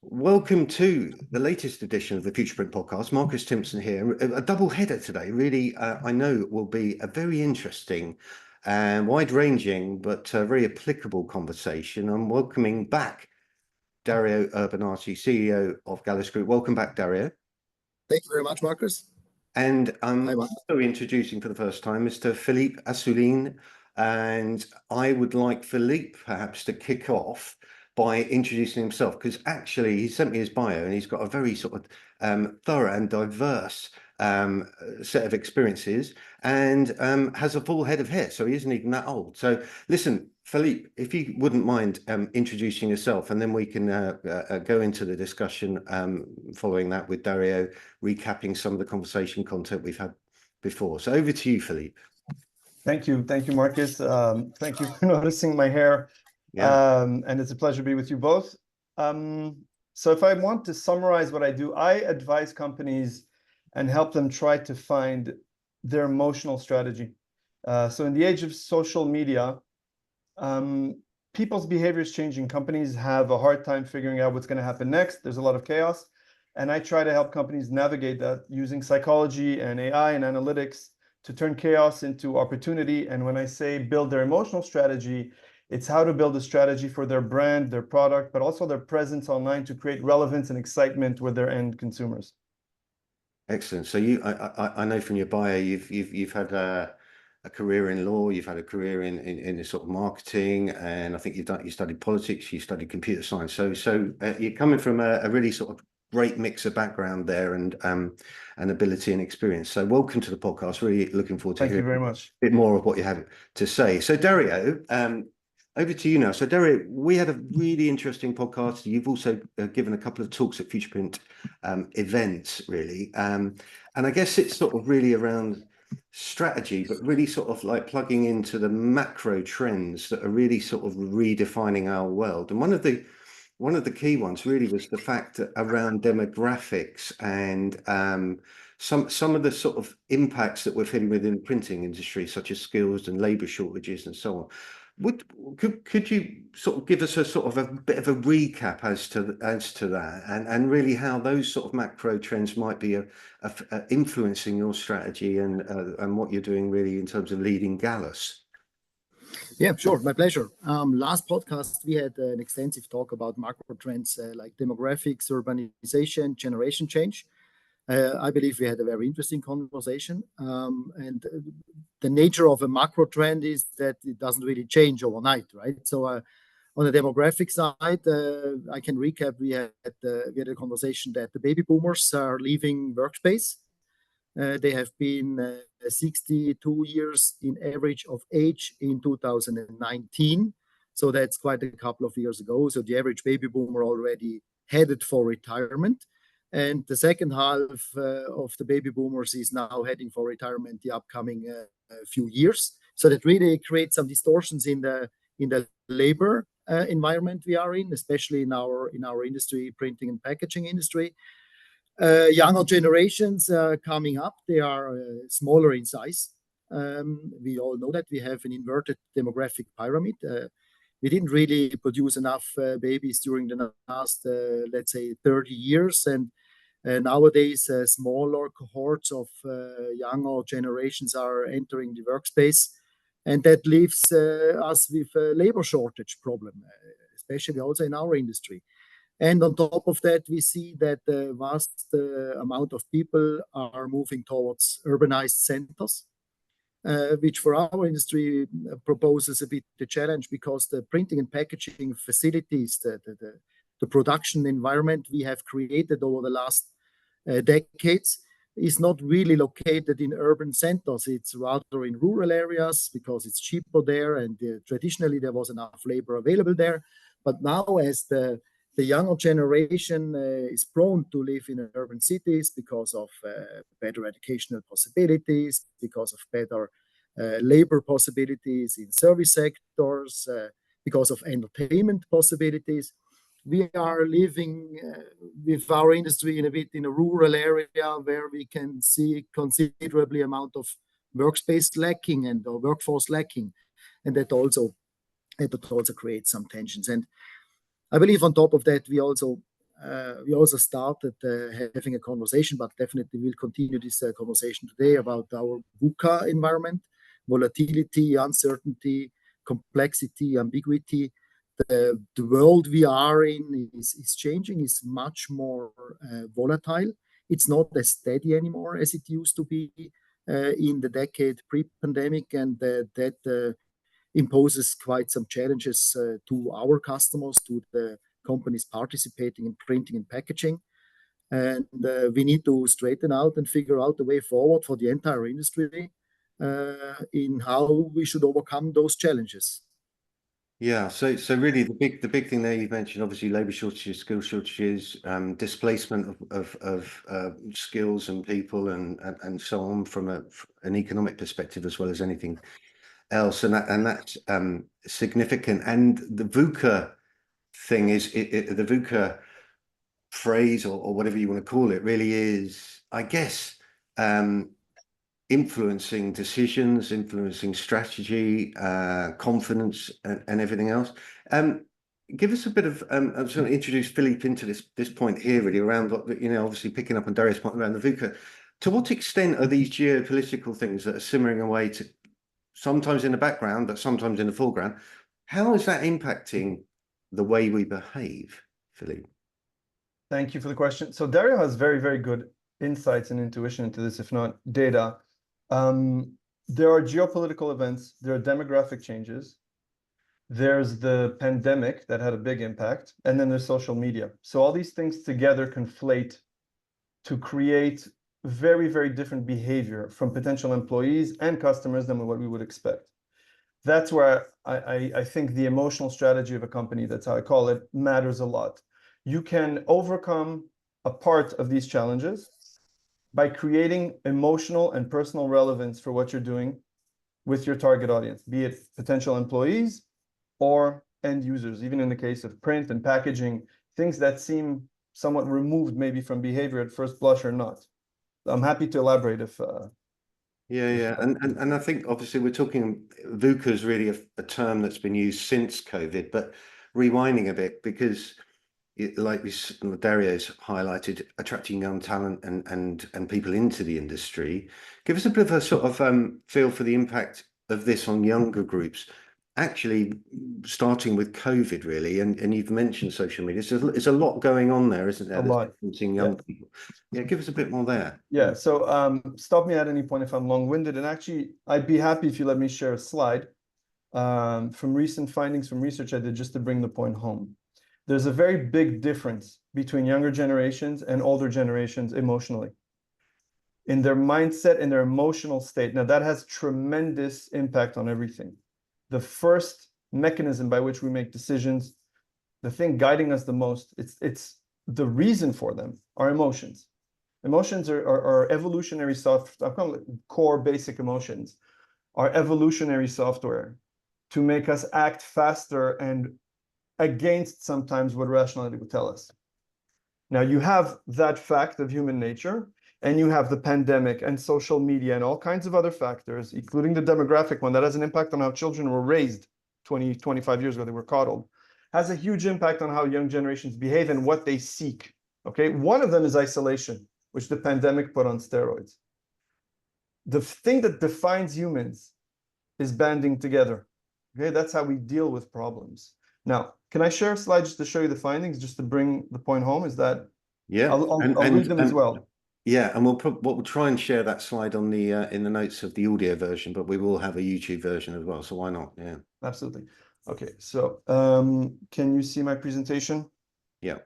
Welcome to the latest edition of the FuturePrint podcast. Marcus Timpson here. A double header today. Really, I know will be a very interesting and wide-ranging but very applicable conversation. I'm welcoming back Dario Urbinati, CEO of Gallus Group. Welcome back, Dario. Thank you very much, Marcus. And I'm also introducing for the first time Mr. Philippe Assouline. And I would like Philippe perhaps to kick off by introducing himself, because actually he sent me his bio and he's got a very sort of thorough and diverse set of experiences and has a full head of hair, so he isn't even that old. So listen, Philippe, if you wouldn't mind introducing yourself, and then we can go into the discussion following that with Dario, recapping some of the conversation content we've had before. So over to you, Philippe. Thank you, Marcus. Thank you for noticing my hair. Yeah. And it's a pleasure to be with you both. So if I want to summarize what I do, I advise companies and help them try to find their emotional strategy. So in the age of social media, people's behavior is changing. Companies have a hard time figuring out what's going to happen next. There's a lot of chaos. And I try to help companies navigate that using psychology and AI and analytics to turn chaos into opportunity. And when I say build their emotional strategy, it's how to build a strategy for their brand, their product, but also their presence online to create relevance and excitement with their end consumers. Excellent. So I know from your bio, you've had a career in law, you've had a career in sort of marketing, and I think you studied politics, you studied computer science. So you're coming from a really sort of great mix of background there and ability and experience. So welcome to the podcast. Really looking forward to hearing very much. A bit more of what you have to say. So Dario, over to you now. So Dario, we had a really interesting podcast. You've also given a couple of talks at FuturePrint events, really. And I guess it's sort of really around strategy, but really sort of like plugging into the macro trends that are really sort of redefining our world. And one of the key ones really was the fact that around demographics and some of the sort of impacts that we're feeling within the printing industry, such as skills and labor shortages and so on. Could you sort of give us a sort of a bit of a recap as to that and really how those sort of macro trends might be influencing your strategy and what you're doing really in terms of leading Gallus? Yeah, sure. My pleasure. Last podcast, we had an extensive talk about macro trends like demographics, urbanization, generation change. I believe we had a very interesting conversation. And the nature of a macro trend is that it doesn't really change overnight, right? So on the demographic side, I can recap. We had a conversation that the baby boomers are leaving workspace. They have been 62 years in average of age in 2019. So that's quite a couple of years ago. So the average baby boomer already headed for retirement. And the second half of the baby boomers is now heading for retirement the upcoming few years. So that really creates some distortions in the labor environment we are in, especially in our industry, printing and packaging industry. Younger generations coming up, they are smaller in size. We all know that we have an inverted demographic pyramid. We didn't really produce enough babies during the last, let's say, 30 years. And nowadays, smaller cohorts of younger generations are entering the workspace. And that leaves us with a labor shortage problem, especially also in our industry. And on top of that, we see that the vast amount of people are moving towards urbanized centers, which for our industry proposes a bit the challenge because the printing and packaging facilities, the production environment we have created over the last decades is not really located in urban centers. It's rather in rural areas because it's cheaper there and traditionally there was enough labor available there. But now as the younger generation is prone to live in urban cities because of better educational possibilities, because of better labor possibilities in service sectors, because of entertainment possibilities. We are living with our industry in a rural area where we can see considerably amount of workspace lacking and workforce lacking, and that also creates some tensions. And I believe on top of that, we also we also started having a conversation, but definitely we'll continue this conversation today about our VUCA environment: volatility, uncertainty, complexity, ambiguity. The world we are in is changing, is much more volatile. It's not as steady anymore as it used to be in the decade pre-pandemic, and that imposes quite some challenges to our customers, to the companies participating in printing and packaging. And we need to straighten out and figure out the way forward for the entire industry in how we should overcome those challenges. Yeah, so really the big thing there you mentioned, obviously labor shortages, skill shortages, displacement of skills and people and so on from an economic perspective as well as anything else, and that's significant. And the VUCA thing is the VUCA phrase or whatever you want to call it really is, I guess, influencing decisions, influencing strategy, confidence, and everything else. Give us a bit of. I was going to introduce Philippe into this point here, really, around obviously picking up on Dario's point around the VUCA. To what extent are these geopolitical things that are simmering away, to sometimes in the background, but sometimes in the foreground? How is that impacting the way we behave, Philippe? Thank you for the question. So Dario has very, very good insights and intuition into this, if not data. There are geopolitical events, there are demographic changes, there's the pandemic that had a big impact, and then there's social media. So all these things together conflate to create very, very different behavior from potential employees and customers than what we would expect. That's where I think the emotional strategy of a company, that's how I call it, matters a lot. You can overcome a part of these challenges by creating emotional and personal relevance for what you're doing with your target audience, be it potential employees or end users, even in the case of print and packaging, things that seem somewhat removed maybe from behavior at first blush or not. I'm happy to elaborate if... Yeah. And I think obviously we're talking, VUCA is really a term that's been used since COVID, but rewinding a bit, because like Dario's highlighted, attracting young talent and people into the industry. Give us a bit of a sort of feel for the impact of this on younger groups, actually starting with COVID, really. And you've mentioned social media. So there's a lot going on there, isn't there? A lot. Young people. Yeah, give us a bit more there. Yeah, so stop me at any point if I'm long-winded. And actually, I'd be happy if you let me share a slide from recent findings from research I did, just to bring the point home. There's a very big difference between younger generations and older generations emotionally, in their mindset and their emotional state. Now, that has tremendous impact on everything. The first mechanism by which we make decisions, the thing guiding us the most, it's the reason for them, are emotions. Emotions are evolutionary software. I call it core basic emotions, are evolutionary software to make us act faster and against sometimes what rationality would tell us. Now, you have that fact of human nature, and you have the pandemic and social media and all kinds of other factors, including the demographic one that has an impact on how children were raised 20, 25 years ago, they were coddled, has a huge impact on how young generations behave and what they seek, okay? One of them is isolation, which the pandemic put on steroids. The thing that defines humans is banding together, okay? That's how we deal with problems. Now, can I share a slide just to show you the findings, just to bring the point home? Is that... Yeah, I'll read them as well. Yeah, and we'll try and share that slide on the in the notes of the audio version, but we will have a YouTube version as well, so why not? Yeah, absolutely. Okay, so can you see my presentation? Yeah.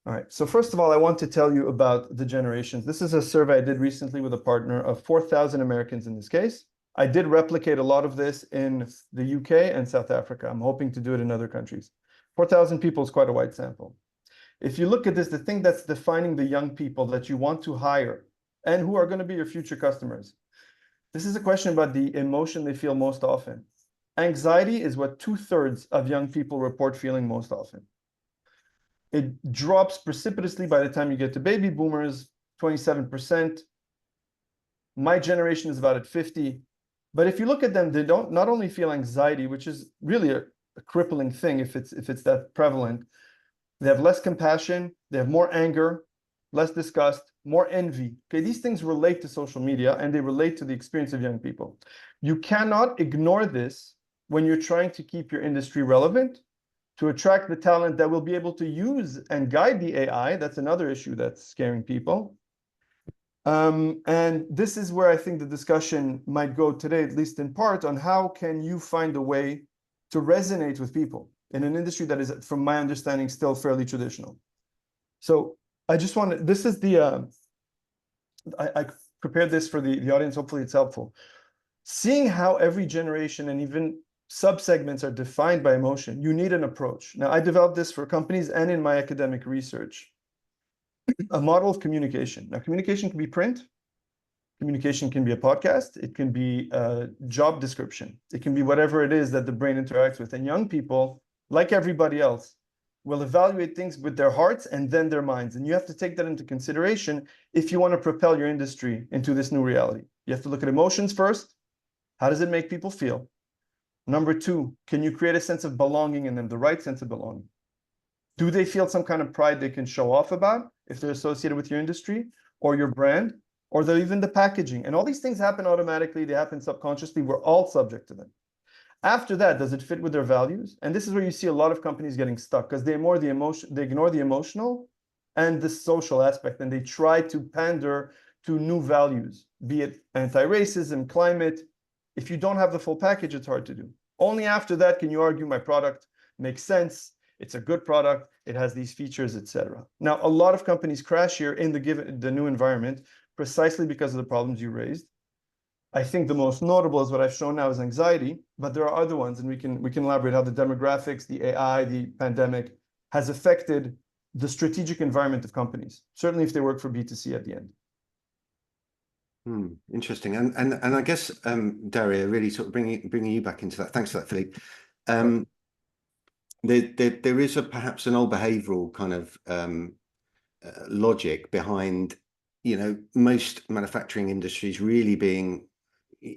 All right, so first of all, I want to tell you about the generations. This is a survey I did recently with a partner of 4,000 Americans in this case. I did replicate a lot of this in the UK and South Africa. I'm hoping to do it in other countries. 4,000 people is quite a wide sample. If you look at this, the thing that's defining the young people that you want to hire and who are going to be your future customers, this is a question about the emotion they feel most often. Anxiety is what 2/3 of young people report feeling most often. It drops precipitously by the time you get to baby boomers, 27%. My generation is about at 50%. But if you look at them, they don't not only feel anxiety, which is really a crippling thing if it's that prevalent. They have less compassion, They have more anger, less disgust, more envy. Okay, these things relate to social media and they relate to the experience of young people. You cannot ignore this when you're trying to keep your industry relevant, to attract the talent that will be able to use and guide the AI. That's another issue that's scaring people. And this is where I think the discussion might go today, at least in part, on how can you find a way to resonate with people in an industry that is, from my understanding, still fairly traditional. So I just want to, this is the, I prepared this for the audience, hopefully it's helpful. Seeing how every generation and even subsegments are defined by emotion, you need an approach. Now, I developed this for companies and in my academic research. A model of communication. Now, communication can be print, communication can be a podcast, it can be a job description, it can be whatever it is that the brain interacts with. And young people, like everybody else, will evaluate things with their hearts and then their minds. And you have to take that into consideration if you want to propel your industry into this new reality. You have to look at emotions first. How does it make people feel? Number two, can you create a sense of belonging in them, the right sense of belonging? Do they feel some kind of pride they can show off about if they're associated with your industry or your brand, or even the packaging? And all these things happen automatically, they happen subconsciously, we're all subject to them. After that, does it fit with their values? And this is where you see a lot of companies getting stuck because they ignore the emotional and the social aspect, and they try to pander to new values, be it anti-racism, climate. If you don't have the full package, it's hard to do. Only after that can you argue my product makes sense, it's a good product, it has these features, etc. Now, a lot of companies crash here in the new environment precisely because of the problems you raised. I think the most notable is what I've shown now is anxiety, but there are other ones, and we can elaborate how the demographics, the AI, the pandemic has affected the strategic environment of companies, certainly if they work for B2C at the end. Interesting. And I guess, Dario, really sort of bringing you back into that. Thanks for that, Philippe. There is perhaps an old behavioural kind of logic behind, most manufacturing industries really being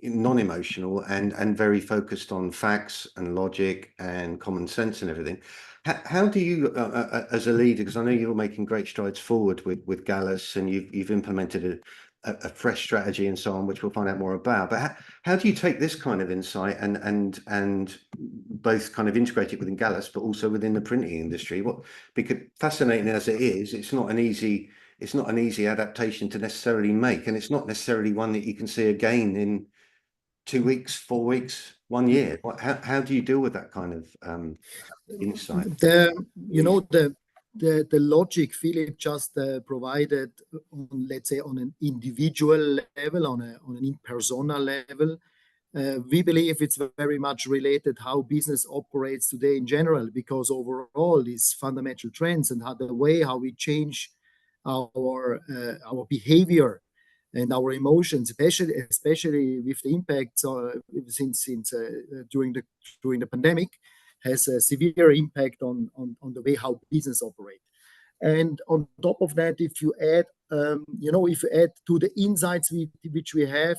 non-emotional and very focused on facts and logic and common sense and everything. How do you, as a leader, because I know you're making great strides forward with Gallus, and you've implemented a fresh strategy and so on, which we'll find out more about. But how do you take this kind of insight and both kind of integrate it within Gallus, but also within the printing industry? Because fascinating as it is, it's not an easy adaptation to necessarily make, and it's not necessarily one that you can see again in 2 weeks, 4 weeks, 1 year. How do you deal with that kind of insight? The logic Philippe just provided, let's say, on an individual level, on an impersonal level, we believe it's very much related how business operates today in general, because overall these fundamental trends and the way how we change our behavior and our emotions, especially with the impacts since during the pandemic, has a severe impact on the way how business operate. And on top of that, if you add to the insights which we have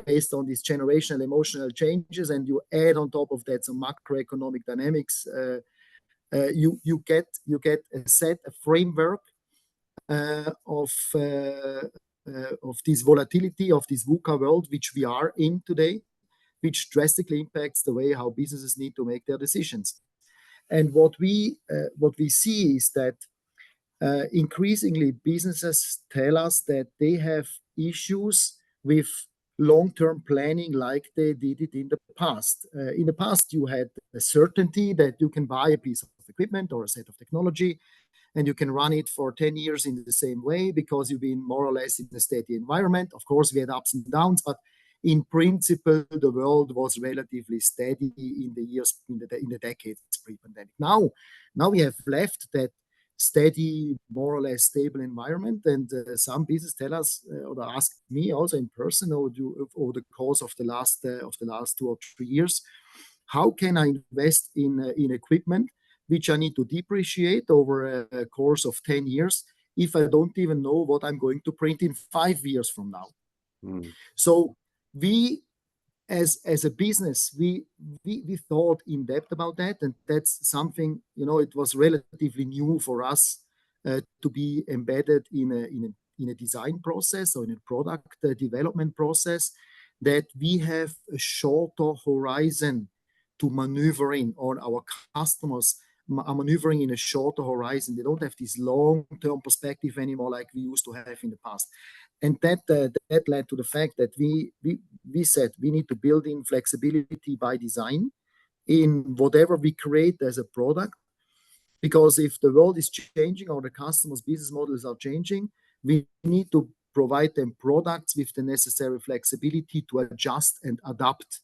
based on these generational emotional changes, and you add on top of that some macroeconomic dynamics, you get a framework of this volatility of this VUCA world which we are in today, which drastically impacts the way how businesses need to make their decisions. And what we see is that increasingly businesses tell us that they have issues with long-term planning like they did it in the past. In the past, you had a certainty that you can buy a piece of equipment or a set of technology, and you can run it for 10 years in the same way because you've been more or less in a steady environment. Of course, we had ups and downs, but in principle, the world was relatively steady in the decades pre-pandemic. Now we have left that steady, more or less stable environment, and some business tell us or ask me also in person over the course of the last 2 or 3 years, how can I invest in equipment which I need to depreciate over a course of 10 years if I don't even know what I'm going to print in 5 years from now? So we, as a business, we thought in depth about that, and that's something, it was relatively new for us to be embedded in a design process or in a product development process, that we have a shorter horizon to maneuver in, or our customers are maneuvering in a shorter horizon. They don't have this long-term perspective anymore like we used to have in the past. And that led to the fact that we said we need to build in flexibility by design in whatever we create as a product, because if the world is changing or the customers' business models are changing, we need to provide them products with the necessary flexibility to adjust and adapt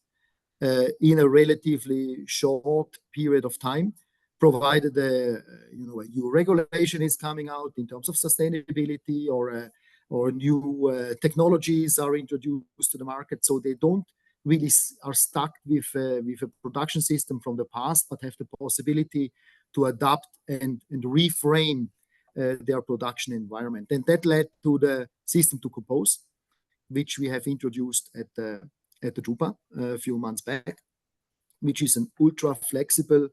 in a relatively short period of time, provided a new regulation is coming out in terms of sustainability, or new technologies are introduced to the market, so they don't really are stuck with a production system from the past, but have the possibility to adapt and reframe their production environment. And that led to the system to compose, which we have introduced at the drupa a few months back, which is an ultra flexible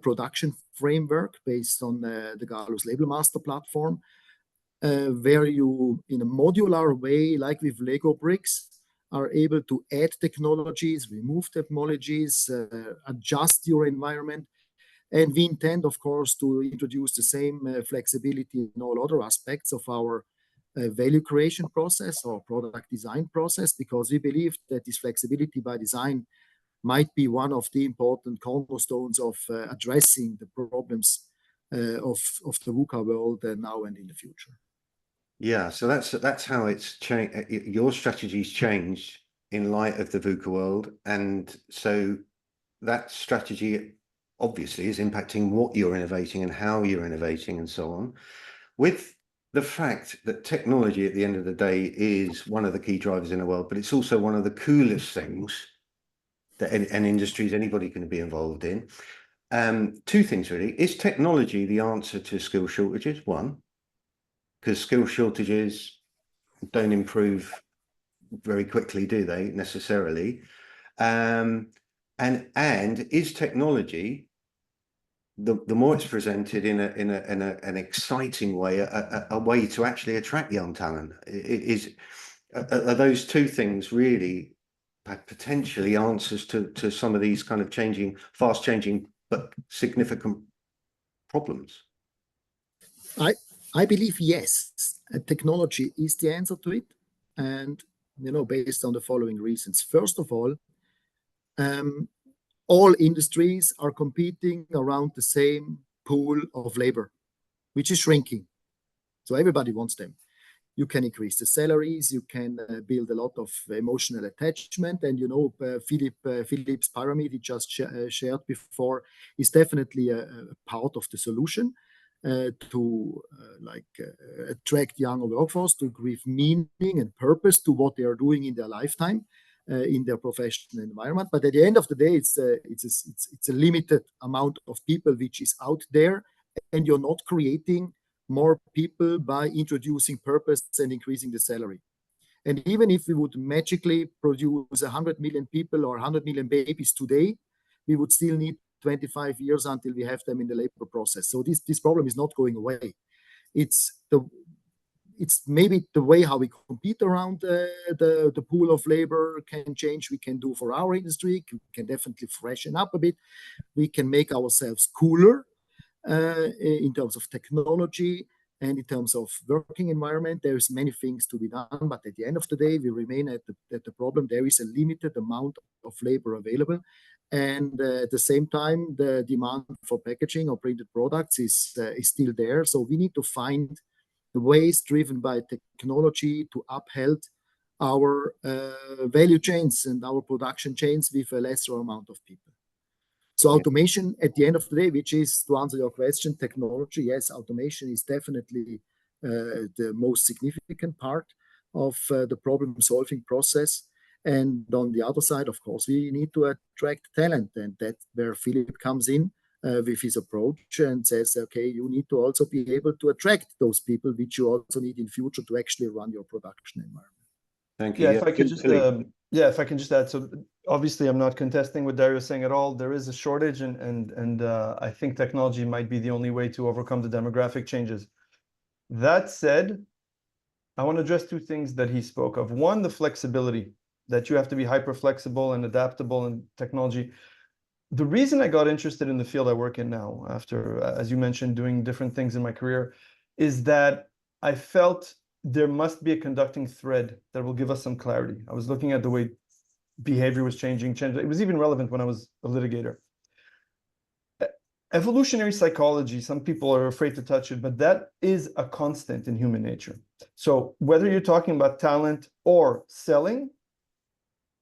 production framework based on the Gallus Label Master platform, where you, in a modular way, like with Lego bricks, are able to add technologies, remove technologies, adjust your environment. And we intend, of course, to introduce the same flexibility in all other aspects of our value creation process or product design process, because we believe that this flexibility by design might be one of the important cornerstones of addressing the problems of the VUCA world now and in the future. Yeah, so that's how it's changed. Your strategy's changed in light of the VUCA world, and so that strategy obviously is impacting what you're innovating and how you're innovating and so on. With the fact that technology at the end of the day is one of the key drivers in the world, but it's also one of the coolest things that an industry is anybody can be involved in. Two things really. Is technology the answer to skill shortages? One, because skill shortages don't improve very quickly, do they, necessarily? And is technology, the more it's presented in an exciting way, a way to actually attract young talent? Are those two things really potentially answers to some of these kind of fast changing but significant problems? I believe yes, technology is the answer to it, and based on the following reasons. First of all industries are competing around the same pool of labor, which is shrinking. So everybody wants them. You can increase the salaries, you can build a lot of emotional attachment, and Philippe's pyramid he just shared before is definitely a part of the solution to attract younger workforce, to give meaning and purpose to what they are doing in their lifetime, in their professional environment. But at the end of the day, it's a limited amount of people which is out there, and you're not creating more people by introducing purpose and increasing the salary. And even if we would magically produce 100 million people or 100 million babies today, we would still need 25 years until we have them in the labor process. So this problem is not going away. It's maybe the way how we compete around the pool of labor can change. We can do for our industry. We can definitely freshen up a bit. We can make ourselves cooler in terms of technology and in terms of working environment. There's many things to be done, but at the end of the day, we remain at the problem. There is a limited amount of labor available, and at the same time, the demand for packaging or printed products is still there. So we need to find the ways driven by technology to uphold our value chains and our production chains with a lesser amount of people. So automation, at the end of the day, which is, to answer your question, technology, yes, automation is definitely the most significant part of the problem-solving process. And on the other side, of course, we need to attract talent, and that's where Philippe comes in with his approach and says, okay, you need to also be able to attract those people, which you also need in future to actually run your production environment. Thank you. Yeah, if I can just add, so obviously I'm not contesting what Dario is saying at all. There is a shortage, and I think technology might be the only way to overcome the demographic changes. That said, I want to address two things that he spoke of. One, the flexibility, that you have to be hyper flexible and adaptable in technology. The reason I got interested in the field I work in now, after, as you mentioned, doing different things in my career, is that I felt there must be a conducting thread that will give us some clarity. I was looking at the way behavior was changing. It was even relevant when I was a litigator. Evolutionary psychology, some people are afraid to touch it, but that is a constant in human nature. So whether you're talking about talent or selling,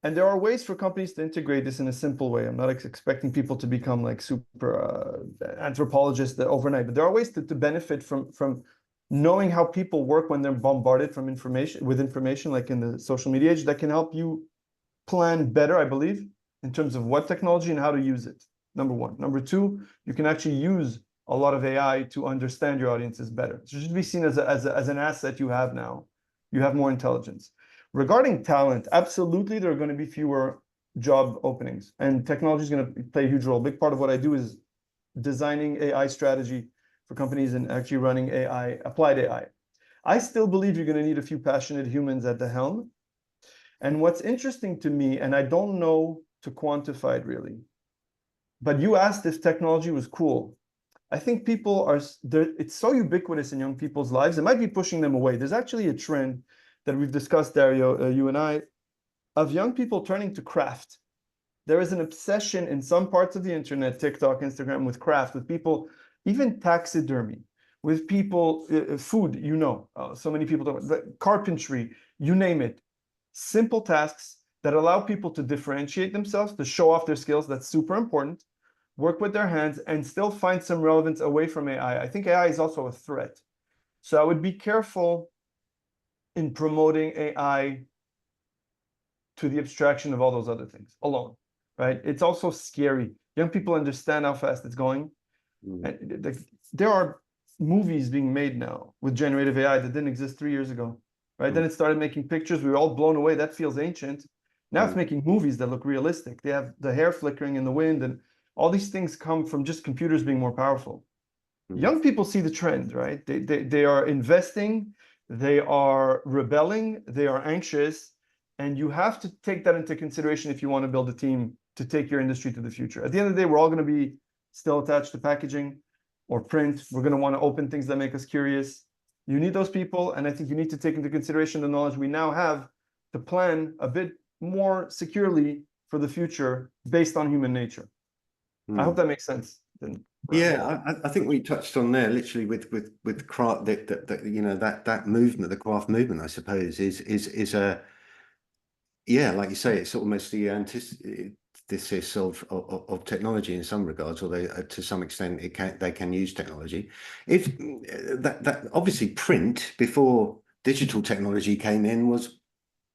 and there are ways for companies to integrate this in a simple way. I'm not expecting people to become like super anthropologists overnight, but there are ways to benefit from knowing how people work when they're bombarded from information, like in the social media age, that can help you plan better, I believe, in terms of what technology and how to use it. Number one. Number two, you can actually use a lot of AI to understand your audiences better. It should be seen as an asset you have now. You have more intelligence. Regarding talent, absolutely, there are going to be fewer job openings, and technology is going to play a huge role. A big part of what I do is designing AI strategy for companies and actually running AI, applied AI. I still believe you're going to need a few passionate humans at the helm. And what's interesting to me, and I don't know to quantify it really, but you asked if technology was cool. I think people are, it's so ubiquitous in young people's lives, it might be pushing them away. There's actually a trend that we've discussed, Dario, you and I, of young people turning to craft. There is an obsession in some parts of the internet, TikTok, Instagram, with craft, with people, even taxidermy, with people, food, so many people don't, carpentry, you name it. Simple tasks that allow people to differentiate themselves, to show off their skills. That's super important. Work with their hands and still find some relevance away from AI. I think AI is also a threat. So I would be careful in promoting AI to the abstraction of all those other things alone, right? It's also scary. Young people understand how fast it's going. And there are movies being made now with generative AI that didn't exist 3 years ago, right? Then it started making pictures. We were all blown away. That feels ancient. Now it's making movies that look realistic. They have the hair flickering in the wind, and all these things come from just computers being more powerful. Young people see the trend, right? They are investing, they are rebelling, they are anxious, and you have to take that into consideration if you want to build a team to take your industry to the future. At the end of the day, we're all going to be still attached to packaging or print. We're going to want to open things that make us curious. You need those people, and I think you need to take into consideration the knowledge we now have to plan a bit more securely for the future based on human nature. I hope that makes sense. Yeah, I think we touched on there literally with craft, that movement, the craft movement, I suppose, is a, yeah, like you say, it's almost the antithesis of technology in some regards, although to some extent they can use technology. If that obviously print before digital technology came in was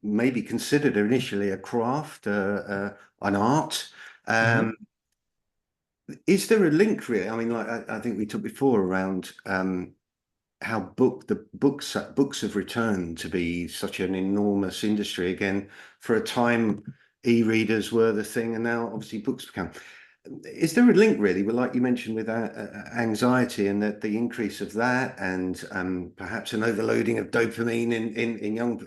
maybe considered initially a craft, an art. Is there a link really? I mean, like I think we talked before around how books have returned to be such an enormous industry again. For a time, e-readers were the thing, and now obviously books become. Is there a link really, well, like you mentioned with anxiety and the increase of that, and perhaps an overloading of dopamine in young,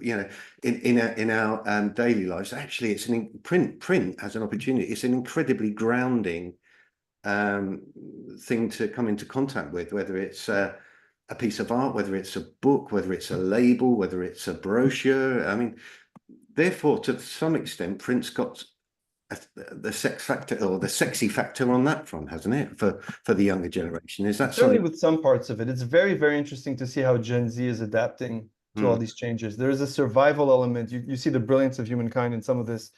in our daily lives? Actually, it's print as an opportunity. It's an incredibly grounding thing to come into contact with, whether it's a piece of art, whether it's a book, whether it's a label, whether it's a brochure. I mean, therefore, to some extent, print's got the sex factor or the sexy factor on that front, hasn't it, for the younger generation? Is that certainly something? With some parts of it? It's very, very interesting to see how Gen Z is adapting to all these changes. There is a survival element. You see the brilliance of humankind in some of this.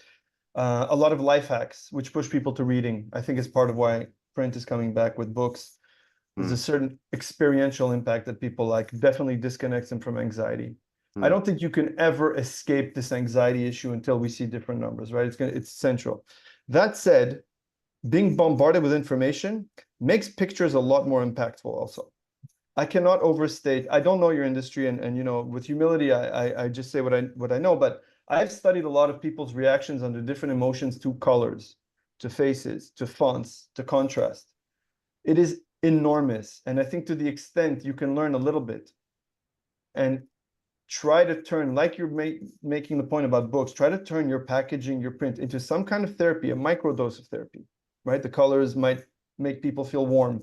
A lot of life hacks which push people to reading. I think is part of why print is coming back with books. There's a certain experiential impact that people like, definitely disconnects them from anxiety. I don't think you can ever escape this anxiety issue until we see different numbers, right? It's central. That said, being bombarded with information makes pictures a lot more impactful also. I cannot overstate, I don't know your industry, and with humility, I just say what I know, but I've studied a lot of people's reactions under different emotions to colors, to faces, to fonts, to contrast. It is enormous. And I think to the extent you can learn a little bit and try to turn, like you're making the point about books, try to turn your packaging, your print into some kind of therapy, a microdose of therapy, right? The colors might make people feel warm.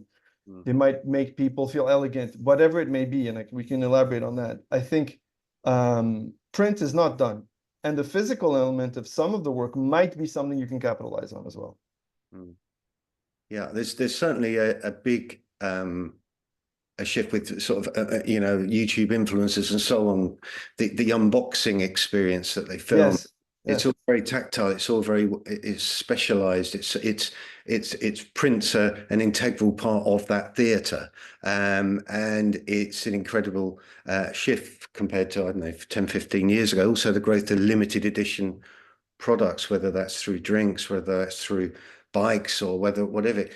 They might make people feel elegant, whatever it may be. And we can elaborate on that. I think print is not done. And the physical element of some of the work might be something you can capitalize on as well. Yeah, there's certainly a big a shift with sort of you know, YouTube influencers and so on. The unboxing experience that they film. Yes. It's all very tactile. It's all very, it's specialized. It's print's an integral part of that theatre, and it's an incredible shift compared to, I don't know, 10, 15 years ago. Also, the growth of limited edition products, whether that's through drinks, whether that's through bikes, or whatever.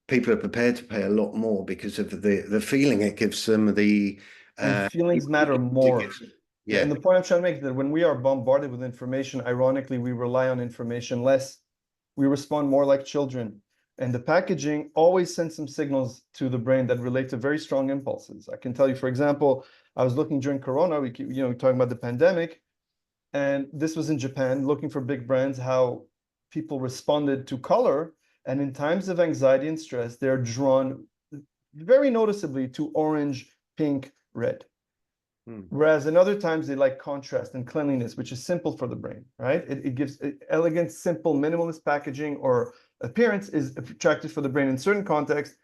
People are prepared to pay a lot more because of the feeling it gives them. And feelings matter more. Yeah. And the point I'm trying to make is that when we are bombarded with information, ironically, we rely on information less. We respond more like children. And the packaging always sends some signals to the brain that relate to very strong impulses. I can tell you, for example, I was looking during Corona, we keep, talking about the pandemic, and this was in Japan, looking for big brands, how people responded to color. And in times of anxiety and stress, they're drawn very noticeably to orange, pink, red. Whereas in other times they like contrast and cleanliness, which is simple for the brain, right? It gives elegant, simple, minimalist packaging or appearance is attractive for the brain in certain contexts.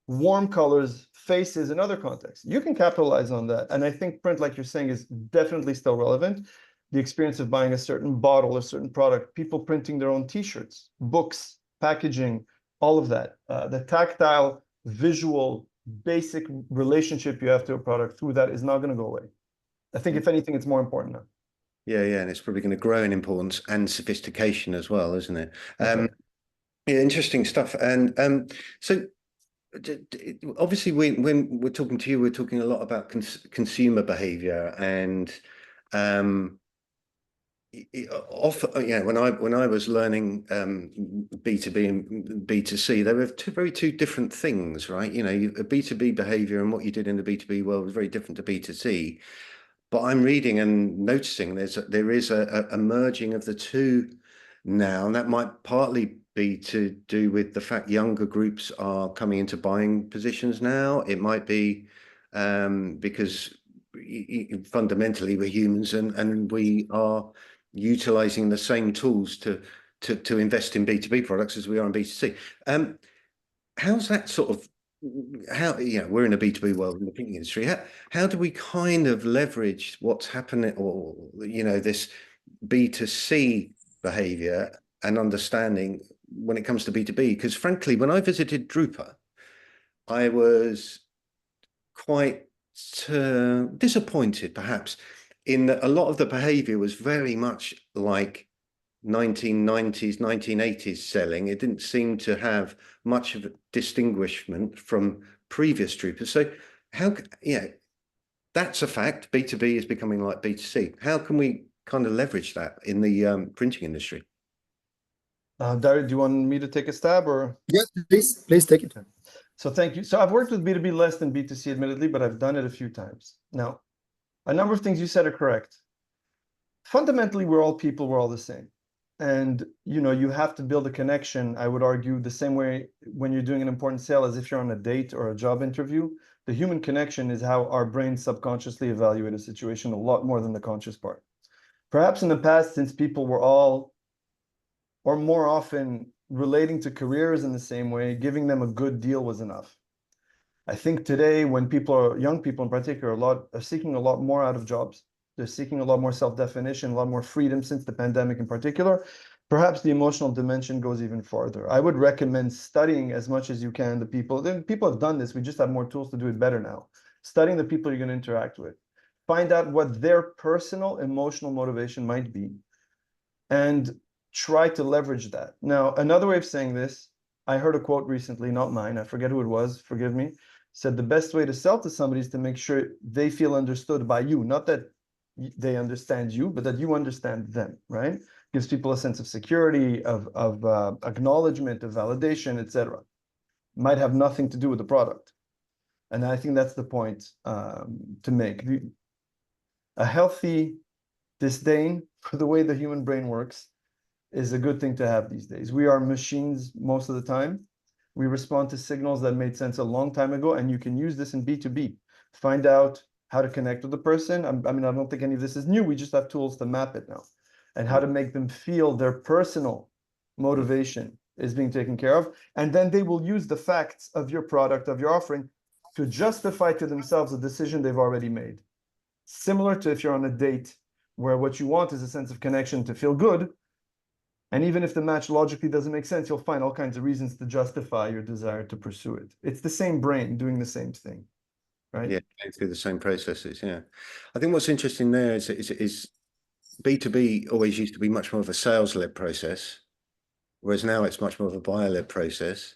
Warm colors, faces in other contexts. You can capitalize on that. And I think print, like you're saying, is definitely still relevant. The experience of buying a certain bottle, a certain product, people printing their own t-shirts, books, packaging, all of that. The tactile, visual, basic relationship you have to a product through that is not going to go away. I think if anything, it's more important now. Yeah, and it's probably going to grow in importance and sophistication as well, isn't it? Right. Yeah, interesting stuff. And so obviously when we're talking to you, we're talking a lot about consumer behavior, and when I was learning B2B and B2C, they were two different things, right? A B2B behavior and what you did in the B2B world was very different to B2C. But I'm reading and noticing there is a merging of the two now, and that might partly be to do with the fact younger groups are coming into buying positions now. It might be because fundamentally we're humans and we are utilizing the same tools to invest in B2B products as we are in B2C. How's that sort of, we're in a B2B world in the printing industry. How do we kind of leverage what's happening, or this B2C behavior and understanding when it comes to B2B? Because frankly, when I visited Drupa, I was quite disappointed, perhaps, in that a lot of the behavior was very much like 1990s, 1980s selling. It didn't seem to have much of a distinguishment from previous Drupas. So that's a fact. B2B is becoming like B2C. How can we kind of leverage that in the printing industry? Dario, do you want me to take a stab, or? Yeah, please take it. So thank you. So I've worked with B2B less than B2C, admittedly, but I've done it a few times. Now, a number of things you said are correct. Fundamentally, we're all people, we're all the same. And, you have to build a connection, I would argue, the same way when you're doing an important sale as if you're on a date or a job interview. The human connection is how our brains subconsciously evaluate a situation a lot more than the conscious part. Perhaps in the past, since people were all, or more often, relating to careers in the same way, giving them a good deal was enough. I think today, when young people in particular, are seeking a lot more out of jobs. They're seeking a lot more self-definition, a lot more freedom since the pandemic in particular. Perhaps the emotional dimension goes even farther. I would recommend studying as much as you can the people. People have done this. We just have more tools to do it better now. Studying the people you're going to interact with. Find out what their personal emotional motivation might be, and try to leverage that. Now, another way of saying this, I heard a quote recently, not mine, I forget who it was, forgive me, said the best way to sell to somebody is to make sure they feel understood by you, not that they understand you, but that you understand them, right? Gives people a sense of security, of acknowledgement, of validation, etc. Might have nothing to do with the product. And I think that's the point to make. A healthy disdain for the way the human brain works is a good thing to have these days. We are machines most of the time. We respond to signals that made sense a long time ago, and you can use this in B2B. Find out how to connect with the person. I mean, I don't think any of this is new. We just have tools to map it now, and how to make them feel their personal motivation is being taken care of. And then they will use the facts of your product, of your offering, to justify to themselves a decision they've already made. Similar to if you're on a date where what you want is a sense of connection to feel good, and even if the match logically doesn't make sense, you'll find all kinds of reasons to justify your desire to pursue it. It's the same brain doing the same thing, right? Yeah, going through the same processes. Yeah, I think what's interesting there is B2B always used to be much more of a sales-led process, whereas now it's much more of a buyer-led process.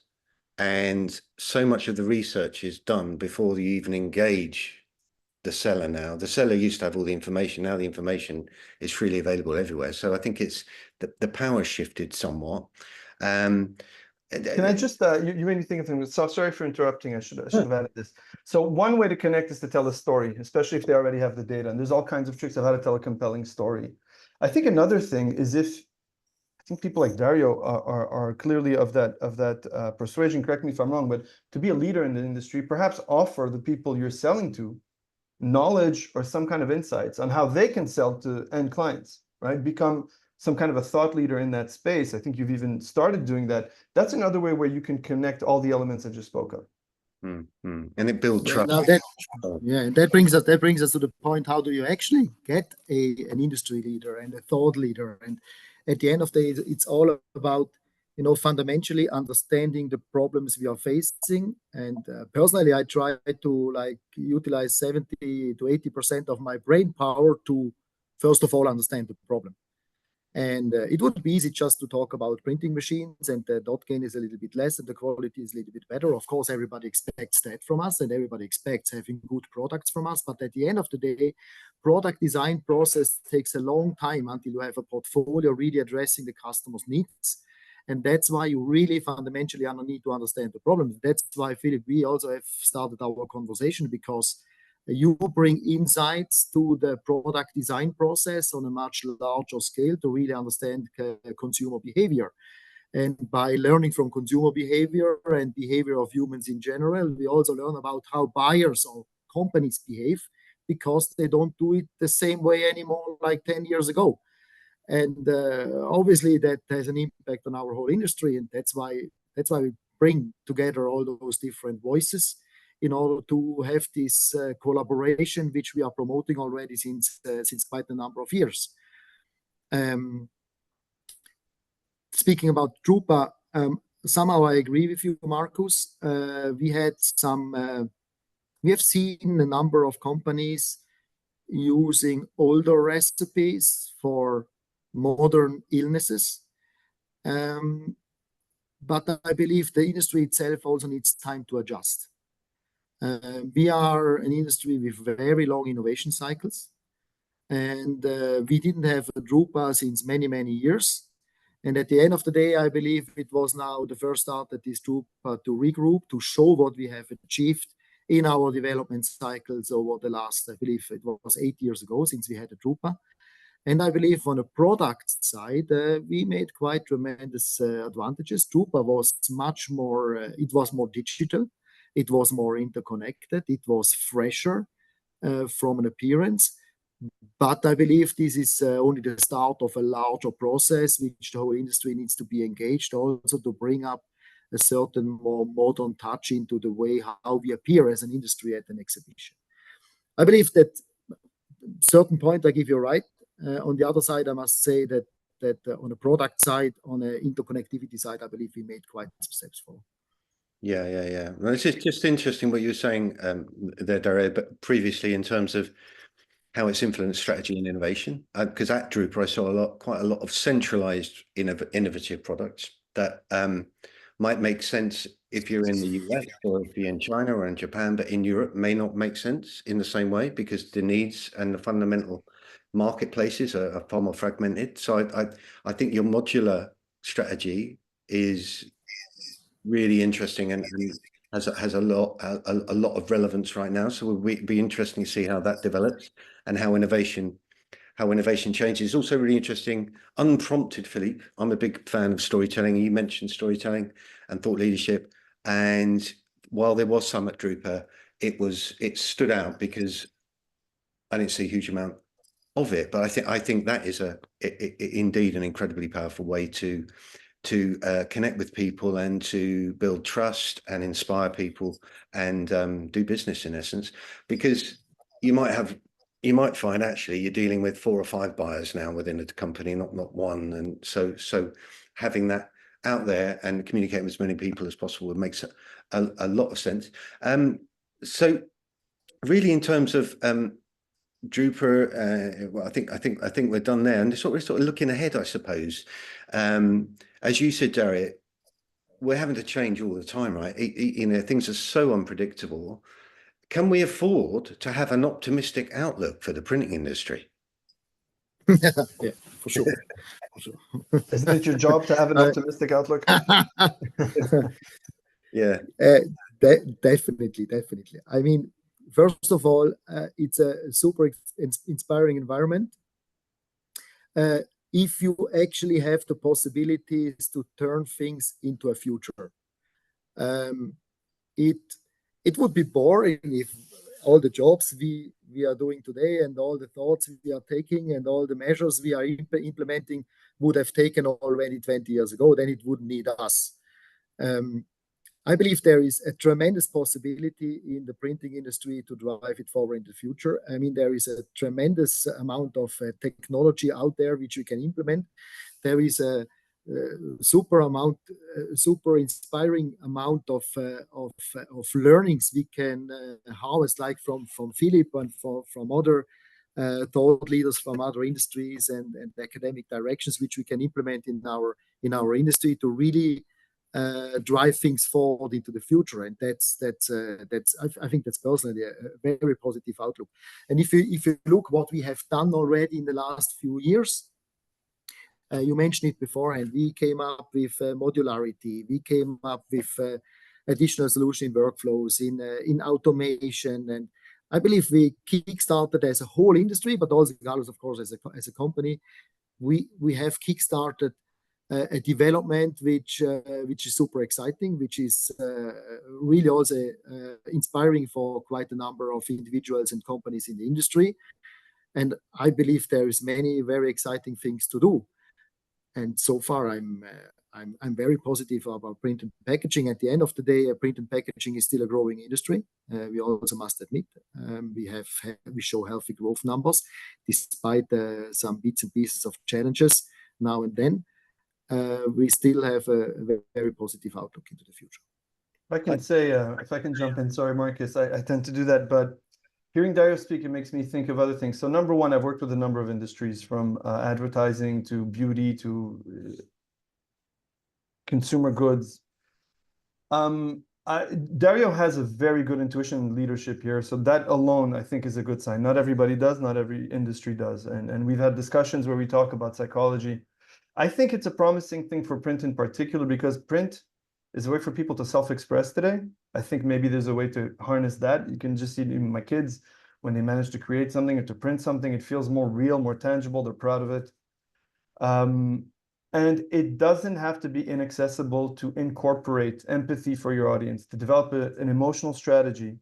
And so much of the research is done before you even engage the seller now. The seller used to have all the information. Now the information is freely available everywhere. So I think it's the power shifted somewhat. Can I just, you made me think of things. So sorry for interrupting. I should have added this. So one way to connect is to tell a story, especially if they already have the data. And there's all kinds of tricks of how to tell a compelling story. I think another thing is I think people like Dario are clearly of that persuasion. Correct me if I'm wrong, but to be a leader in the industry, perhaps offer the people you're selling to knowledge or some kind of insights on how they can sell to end clients, right? Become some kind of a thought leader in that space. I think you've even started doing that. That's another way where you can connect all the elements I just spoke of. And it builds trust. Now that brings us to the point: how do you actually get an industry leader and a thought leader? And at the end of the day, it's all about, fundamentally understanding the problems we are facing. And personally, I try to utilize 70 to 80% of my brain power to first of all understand the problem. And it would be easy just to talk about printing machines, and the dot gain is a little bit less and the quality is a little bit better. Of course, everybody expects that from us, and everybody expects having good products from us. But at the end of the day, product design process takes a long time until you have a portfolio really addressing the customer's needs. And that's why you really fundamentally need to understand the problem. That's why, Philippe, we also have started our conversation, because you bring insights to the product design process on a much larger scale to really understand consumer behavior. And by learning from consumer behavior and behavior of humans in general, we also learn about how buyers or companies behave, because they don't do it the same way anymore like 10 years ago. And obviously that has an impact on our whole industry. And that's why we bring together all those different voices in order to have this collaboration, which we are promoting already since quite a number of years. Speaking about Drupa, somehow I agree with you, Marcus. We have seen a number of companies using older recipes for modern illnesses. But I believe the industry itself also needs time to adjust. We are an industry with very long innovation cycles, and we didn't have a Drupa since many, many years. And at the end of the day, I believe it was now the first start at this Drupa to regroup, to show what we have achieved in our development cycles over the last, I believe it was 8 years ago since we had a Drupa. And I believe on the product side, we made quite tremendous advantages. Drupa was much more, it was more digital. It was more interconnected. It was fresher from an appearance. But I believe this is only the start of a larger process, which the whole industry needs to be engaged also to bring up a certain more modern touch into the way how we appear as an industry at an exhibition. I believe that certain point I give you right. On the other side, I must say that on the product side, on the interconnectivity side, I believe we made quite some steps forward. Yeah. Well, it's just interesting what you were saying there, Dario, but previously in terms of how it's influenced strategy and innovation. Because at Drupa, I saw quite a lot of centralized innovative products that might make sense if you're in the US or if you're in China or in Japan, but in Europe may not make sense in the same way, because the needs and the fundamental marketplaces are far more fragmented. So I think your modular strategy is really interesting, and has a lot of relevance right now. So it'll be interesting to see how that develops and how innovation changes. It's also really interesting, unprompted, Philippe. I'm a big fan of storytelling. You mentioned storytelling and thought leadership. And while there was some at Drupal, it stood out because I didn't see a huge amount of it. But I think that is indeed an incredibly powerful way to connect with people and to build trust and inspire people and do business in essence, because you might find actually you're dealing with 4 or 5 buyers now within a company, not one. And so having that out there and communicating with as many people as possible makes a lot of sense. So really, in terms of Drupal, well, I think we're done there, and we're sort of looking ahead, I suppose. As you said, Dario, we're having to change all the time, right? You know, things are so unpredictable. Can we afford to have an optimistic outlook for the printing industry? Yeah, for sure. Isn't it your job to have an optimistic outlook? Yeah, definitely. I mean, first of all, it's a super inspiring environment. If you actually have the possibilities to turn things into a future, it would be boring if all the jobs we are doing today and all the thoughts we are taking and all the measures we are implementing would have taken already 20 years ago. Then it wouldn't need us. I believe there is a tremendous possibility in the printing industry to drive it forward in the future. I mean, there is a tremendous amount of technology out there which we can implement. There is a super inspiring amount of learnings we can harvest, like from Philippe and from other thought leaders from other industries and academic directions, which we can implement in our industry to really drive things forward into the future. And I think that's personally a very positive outlook. And if you look what we have done already in the last few years, you mentioned it beforehand, we came up with modularity, we came up with additional solution in workflows, in automation, and I believe we kickstarted as a whole industry, but also Gallus, of course, as a company, we have kickstarted a development which is super exciting, which is really also inspiring for quite a number of individuals and companies in the industry. And I believe there is many very exciting things to do. And so far, I'm very positive about print and packaging. At the end of the day, print and packaging is still a growing industry. We also must admit we show healthy growth numbers despite some bits and pieces of challenges now and then. We still have a very positive outlook into the future. I can say, if I can jump in, sorry, Marcus, I tend to do that, but hearing Dario speak, it makes me think of other things. So number one, I've worked with a number of industries, from advertising to beauty to consumer goods. Dario has a very good intuition and leadership here. So that alone, I think, is a good sign. Not everybody does, not every industry does. And we've had discussions where we talk about psychology. I think it's a promising thing for print in particular, because print is a way for people to self-express today. I think maybe there's a way to harness that. You can just see even my kids, when they manage to create something or to print something, it feels more real, more tangible. They're proud of it. And it doesn't have to be inaccessible to incorporate empathy for your audience, to develop an emotional strategy.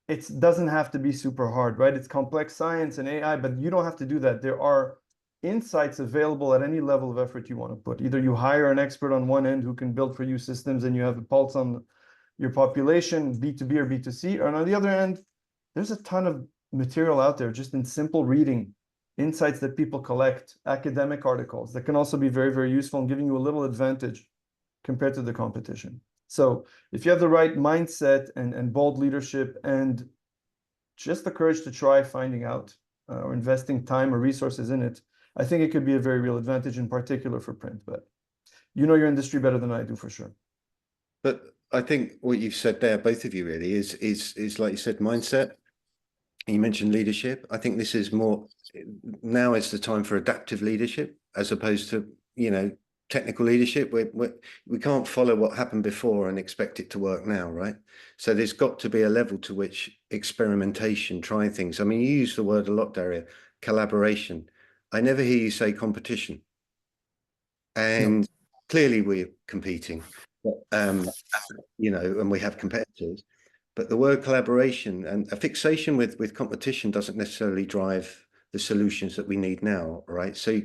It doesn't have to be super hard, right? It's complex science and AI, but you don't have to do that. There are insights available at any level of effort you want to put. Either you hire an expert on one end who can build for you systems and you have a pulse on your population, B2B or B2C, or on the other end, there's a ton of material out there just in simple reading, insights that people collect, academic articles that can also be very, very useful and giving you a little advantage compared to the competition. So if you have the right mindset and bold leadership and just the courage to try finding out or investing time or resources in it, I think it could be a very real advantage, in particular for print. But you know your industry better than I do, for sure. But I think what you've said there, both of you, really, is like you said, mindset. You mentioned leadership. I think this is more, now is the time for adaptive leadership, as opposed to, you know, technical leadership. We can't follow what happened before and expect it to work now, right? So there's got to be a level to which experimentation, trying things. I mean, you use the word a lot, Dario, collaboration. I never hear you say competition. And clearly we're competing, but, you know, and we have competitors. But the word collaboration and a fixation with competition doesn't necessarily drive the solutions that we need now, right? So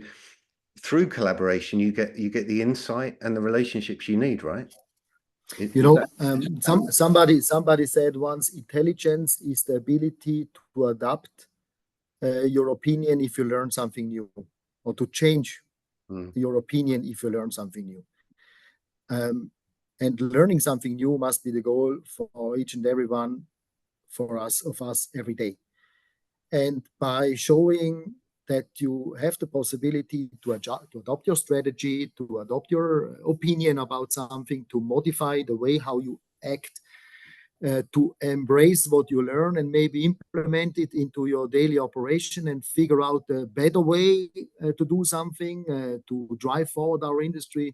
through collaboration, you get the insight and the relationships you need, right? You know, somebody said once, intelligence is the ability to adapt your opinion if you learn something new, or to change your opinion if you learn something new. And learning something new must be the goal for each and every one of us every day. And by showing that you have the possibility to adopt your strategy, to adopt your opinion about something, to modify the way how you act, to embrace what you learn and maybe implement it into your daily operation and figure out a better way to do something, to drive forward our industry,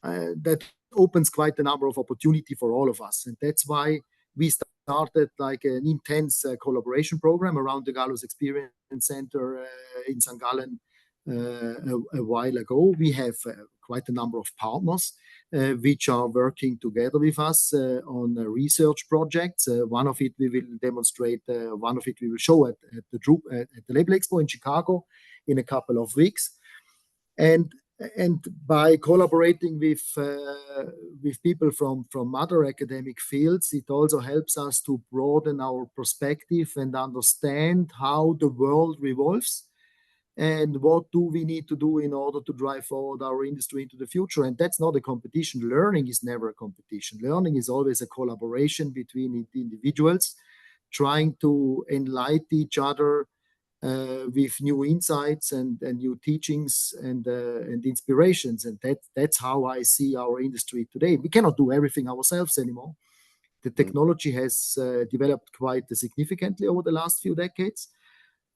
that opens quite a number of opportunity for all of us. And that's why we started like an intense collaboration program around the Gallus Experience Center in St. Gallen a while ago. We have quite a number of partners which are working together with us on research projects. One of it we will demonstrate, one of it we will show at the Label Expo in Chicago in a couple of weeks. And by collaborating with people from other academic fields, it also helps us to broaden our perspective and understand how the world revolves and what do we need to do in order to drive forward our industry into the future. And that's not a competition. Learning is never a competition. Learning is always a collaboration between individuals trying to enlighten each other with new insights and new teachings and inspirations. And that's how I see our industry today. We cannot do everything ourselves anymore. The technology has developed quite significantly over the last few decades.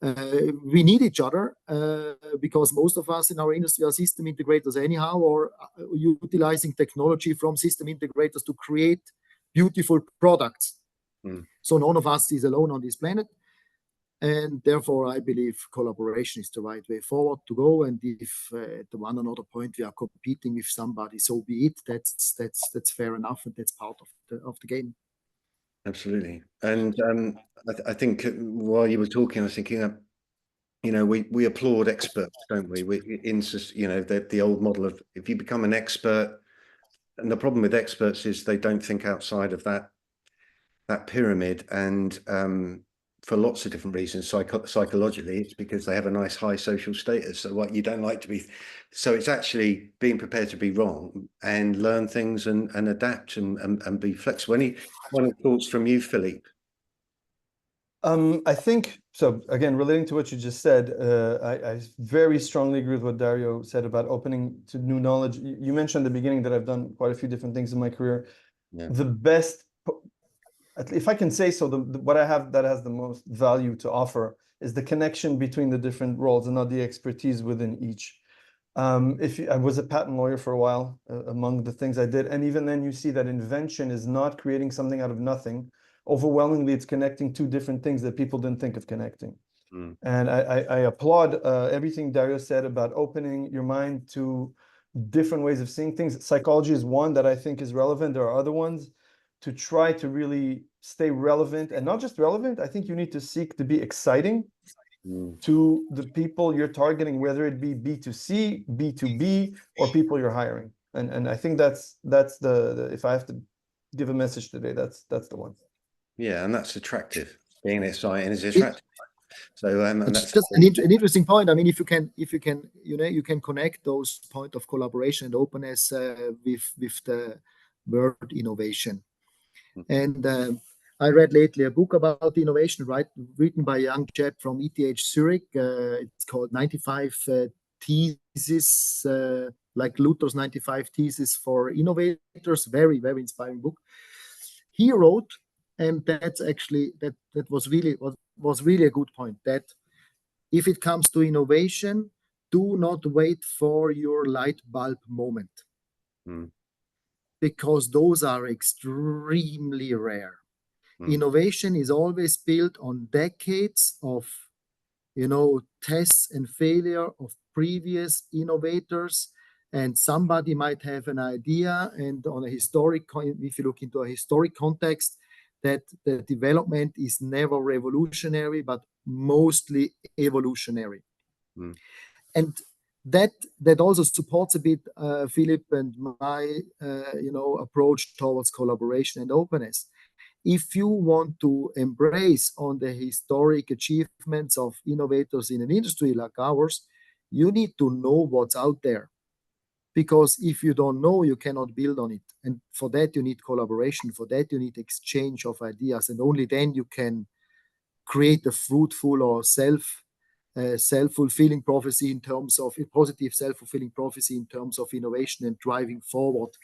We need each other because most of us in our industry are system integrators anyhow, or utilizing technology from system integrators to create beautiful products. So none of us is alone on this planet. And therefore, I believe collaboration is the right way forward to go. And if at the one or another point we are competing with somebody, so be it. That's fair enough, and that's part of the game. Absolutely. And I think while you were talking, I was thinking, you know, we applaud experts, don't we? You know, the old model of if you become an expert, and the problem with experts is they don't think outside of that pyramid, and for lots of different reasons. Psychologically, it's because they have a nice high social status. So what you don't like to be, so it's actually being prepared to be wrong and learn things and adapt and be flexible. Any thoughts from you, Philippe? I think so. Again, relating to what you just said, I very strongly agree with what Dario said about opening to new knowledge. You mentioned at the beginning that I've done quite a few different things in my career. Yeah. The best, if I can say so, what I have that has the most value to offer is the connection between the different roles and not the expertise within each. I was a patent lawyer for a while, among the things I did, and even then you see that invention is not creating something out of nothing. Overwhelmingly, it's connecting two different things that people didn't think of connecting. And I applaud everything Dario said about opening your mind to different ways of seeing things. Psychology is one that I think is relevant. There are other ones. To try to really stay relevant, and not just relevant, I think you need to seek to be exciting to the people you're targeting, whether it be B2C, B2B, or people you're hiring. And I think that's the if I have to give a message today, that's the one. Yeah, and that's attractive. Being exciting is attractive. So and that's just an interesting point. I mean, if you can, you can connect those points of collaboration and openness with the word innovation. And I read lately a book about innovation, written by a young chap from ETH Zurich. It's called 95 Theses, like Luther's 95 Theses for Innovators. Very, very inspiring book. He wrote, and that's actually that was really a good point, that if it comes to innovation, do not wait for your light bulb moment, because those are extremely rare. Innovation is always built on decades of, tests and failure of previous innovators. And somebody might have an idea, and on a if you look into a historic context, that the development is never revolutionary, but mostly evolutionary. And that also supports a bit Philippe and my approach towards collaboration and openness. If you want to embrace on the historic achievements of innovators in an industry like ours, you need to know what's out there. Because if you don't know, you cannot build on it. And for that, you need collaboration. For that, you need exchange of ideas. And only then you can create a fruitful or self-fulfilling prophecy in terms of a positive self-fulfilling prophecy in terms of innovation and driving forward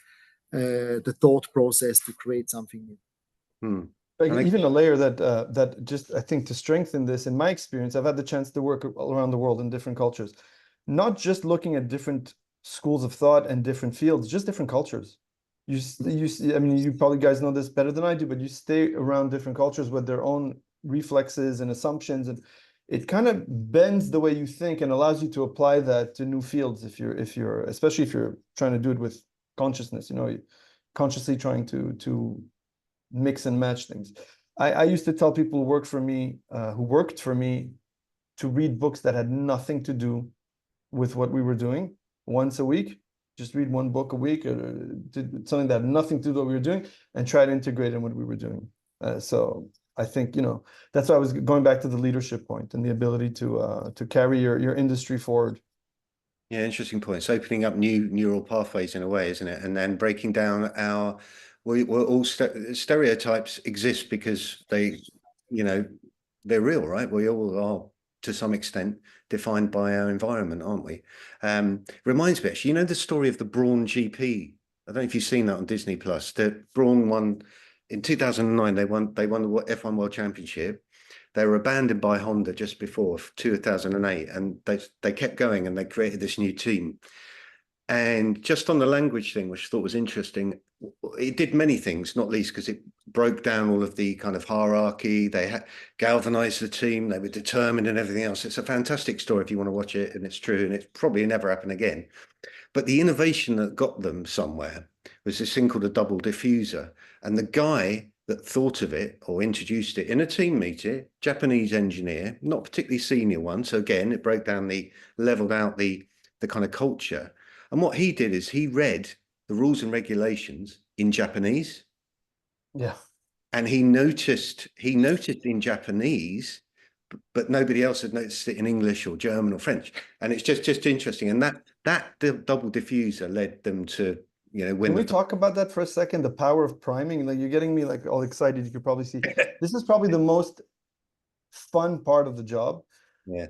the thought process to create something new. Even a layer that just, I think, to strengthen this, in my experience, I've had the chance to work all around the world in different cultures, not just looking at different schools of thought and different fields, just different cultures. I mean, you probably guys know this better than I do, but you stay around different cultures with their own reflexes and assumptions, and it kind of bends the way you think and allows you to apply that to new fields. Especially if you're trying to do it with consciousness, consciously trying to mix and match things. I used to tell people who worked for me, to read books that had nothing to do with what we were doing once a week. Just read one book a week, or something that had nothing to do with what we were doing, and try to integrate in what we were doing. So I think, that's why I was going back to the leadership point and the ability to carry your industry forward. Yeah, interesting point. It's opening up new neural pathways in a way, isn't it? And then breaking down we're all stereotypes exist because they're real, right? We all are to some extent defined by our environment, aren't we? Reminds me, actually, the story of the Brawn GP. I don't know if you've seen that on Disney Plus. The Brawn won in 2009. They won the F1 World Championship. They were abandoned by Honda just before 2008, and they kept going, and they created this new team. And just on the language thing, which I thought was interesting, it did many things, not least because it broke down all of the kind of hierarchy. They galvanized the team. They were determined and everything else. It's a fantastic story if you want to watch it, and it's true, and it's probably never happen again. But the innovation that got them somewhere was this thing called a double diffuser. And the guy that thought of it or introduced it in a team meeting, Japanese engineer, not particularly senior one. So again, it leveled out the kind of culture. And what he did is he read the rules and regulations in Japanese. Yeah. And he noticed in Japanese, but nobody else had noticed it in English or German or French. And it's just interesting. And that double diffuser led them to, win. Can we talk about that for a second? The power of priming. Like, you're getting me like all excited. You could probably see this is probably the most fun part of the job. Yeah.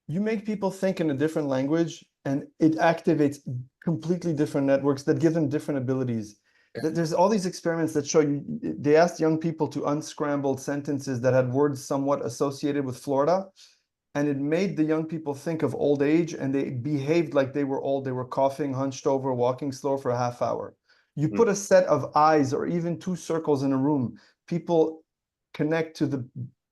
You make people think in a different language, and it activates completely different networks that give them different abilities. There's all these experiments that show you, they asked young people to unscramble sentences that had words somewhat associated with Florida, and it made the young people think of old age, and they behaved like they were old. They were coughing, hunched over, walking slow for a half hour. You put a set of eyes or even two circles in a room, people connect to the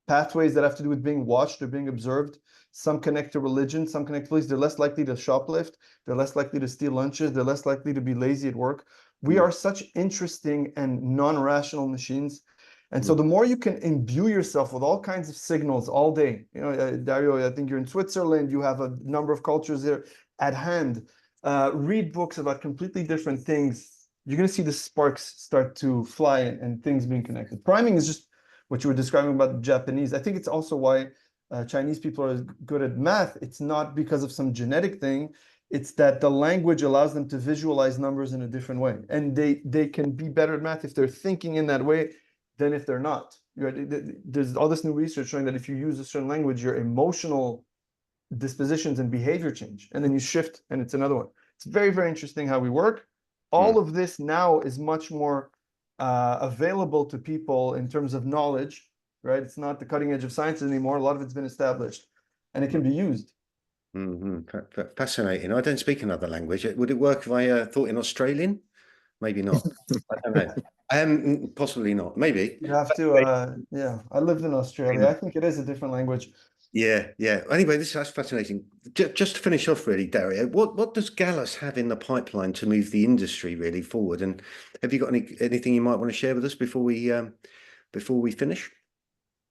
pathways that have to do with being watched or being observed. Some connect to religion, some connect to police. They're less likely to shoplift. They're less likely to steal lunches. They're less likely to be lazy at work. We are such interesting and non-rational machines. And so the more you can imbue yourself with all kinds of signals all day, Dario, I think you're in Switzerland, you have a number of cultures there at hand. Read books about completely different things. You're going to see the sparks start to fly and things being connected. Priming is just what you were describing about the Japanese. I think it's also why Chinese people are good at math. It's not because of some genetic thing. It's that the language allows them to visualize numbers in a different way. And they can be better at math if they're thinking in that way than if they're not. There's all this new research showing that if you use a certain language, your emotional dispositions and behavior change. And then you shift, and it's another one. It's very, very interesting how we work. All of this now is much more available to people in terms of knowledge, right? It's not the cutting edge of science anymore. A lot of it's been established, and it can be used. Fascinating. I don't speak another language. Would it work if I thought in Australian? Maybe not. I don't know. Possibly not. Maybe. You have to, yeah, I lived in Australia. I think it is a different language. Yeah. Anyway, that's fascinating. Just to finish off, really, Dario, what does Gallus have in the pipeline to move the industry really forward? And have you got anything you might want to share with us before we finish?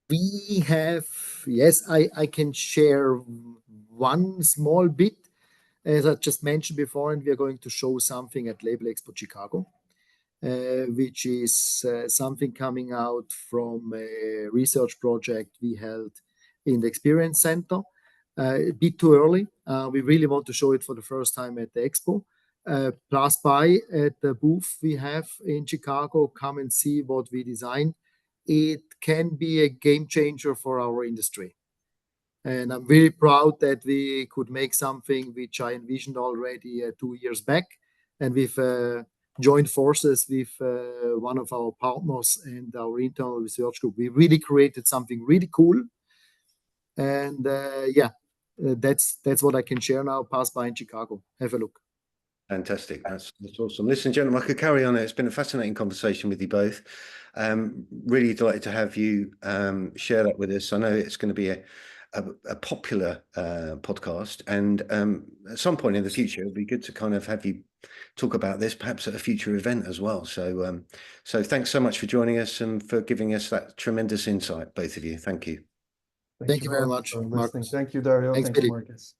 We have, yes, I can share one small bit, as I just mentioned before, and we are going to show something at Label Expo Chicago, which is something coming out from a research project we held in the Experience Center. A bit too early. We really want to show it for the first time at the Expo. Pass by at the booth we have in Chicago, come and see what we designed. It can be a game changer for our industry. And I'm really proud that we could make something which I envisioned already 2 years back. And we've joined forces with one of our partners and our internal research group. We really created something really cool. And that's what I can share now. Pass by in Chicago. Have a look. Fantastic. That's awesome. Listen, gentlemen, I could carry on. It's been a fascinating conversation with you both. Really delighted to have you share that with us. I know it's going to be a popular podcast, and at some point in the future, it'd be good to kind of have you talk about this, perhaps at a future event as well. So thanks so much for joining us and for giving us that tremendous insight, both of you. Thank you. Thank you very much, Marcus. Thank you, Dario. Thanks, Thank you, Philippe. Marcus.